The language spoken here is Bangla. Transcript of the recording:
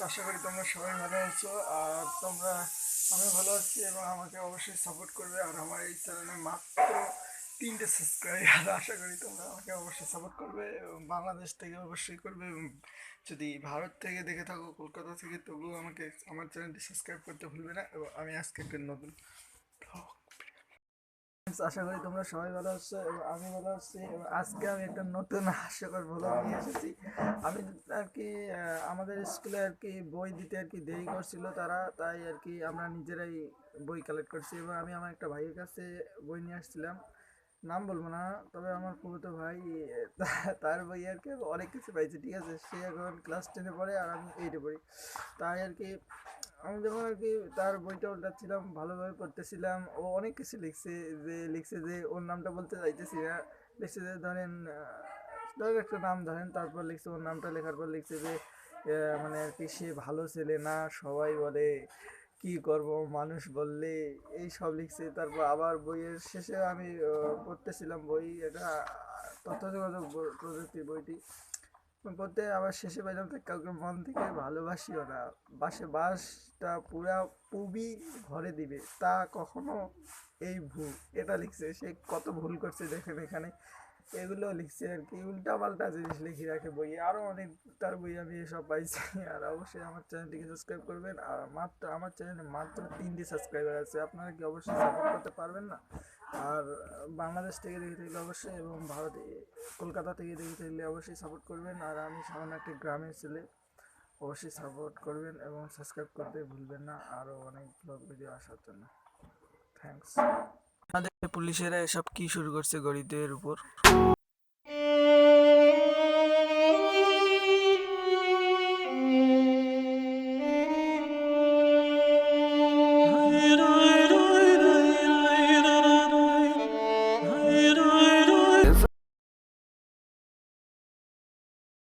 আশা করি তোমরা সবাই ভালো আছো। আর তোমরা, আমি ভালো আছি এবং আমাকে অবশ্যই সাপোর্ট করবে। আর আমার এই চ্যানেলে মাত্র 3টে সাবস্ক্রাইবার, আশা করি তোমরা আমাকে অবশ্যই সাপোর্ট করবে এবং বাংলাদেশ থেকে অবশ্যই করবে। এবং যদি ভারত থেকে দেখে থাকো, কলকাতা থেকে, তবুও আমাকে আমার চ্যানেলটি সাবস্ক্রাইব করতে ভুলবে না। এবং আমি আজকে একটা নতুন আশা করি তোমরা সবাই ভালো আছো এবং আমি ভালো আছি। এবং আজকে আমি একটা নতুন হাস্যকর ব্লগ নিয়ে এসেছি। আমি আর কি আমাদের স্কুলে আর কি বই দিতে আর কি দেরি করছিল তারা, তাই আর কি আমরা নিজেরাই বই কালেক্ট করছি। এবং আমি আমার একটা ভাইয়ের কাছে বই নিয়ে আসছিলাম, নাম বলবো না, তবে আমার ফুফাতো ভাই, তার বই আর কি অনেক কিছু পাইছে, ঠিক আছে। সে এখন ক্লাস 10-এ পড়ে আর আমি 8-এ পড়ি। তাই আর কি আমি যখন আর কি তার বইটা উল্টাচ্ছিলাম, ভালোভাবে পড়তেছিলাম, ও অনেক কিছু লিখছে যে ওর নামটা বলতে চাইতেছি না। লিখছে যে ধরেন একটা নাম ধরেন, তারপর লিখছে ওর নামটা, লেখার পর লিখছে যে মানে আর কি সে ভালো ছেলে না, সবাই বলে কি করব মানুষ বললে, এই সব লিখছে। তারপর আবার বইয়ের শেষে আমি পড়তেছিলাম বই, এটা তথ্য যোগাযোগ প্রযুক্তির বইটি পড়তে, আবার শেষে পাইলাম যে কাউকে মন থেকে ভালোবাসিও না, বাসটা পুরা পুবি ভরে দিবে তা কখনো এই ভুল, এটা লিখছে। সে কত ভুল করছে দেখেন এখানে, এগুলো লিখছে আর কি, উল্টা পাল্টা জিনিস লিখে রাখে বইয়ে। আরও অনেক তার বই আমি এসব পাইছি। আর অবশ্যই আমার চ্যানেলটিকে সাবস্ক্রাইব করবেন। আর মাত্র আমার চ্যানেলে মাত্র 3টে সাবস্ক্রাইবার আছে, আপনারা কি অবশ্যই সাপোর্ট করতে পারবেন না? আর বাংলাদেশ থেকে দেখে থাকলে অবশ্যই, এবং ভারতে কলকাতা থেকে দেখে থাকলে অবশ্যই সাপোর্ট করবেন। আর আমি সামান্য একটা গ্রামের ছেলে, অবশ্যই সাপোর্ট করবেন এবং সাবস্ক্রাইব করতে ভুলবেন না আরও অনেক ব্লগ ভিডিও আসার জন্য। থ্যাংকস। আমাদের পুলিশেরা এসব কি শুরু করছে গরিবদের উপর।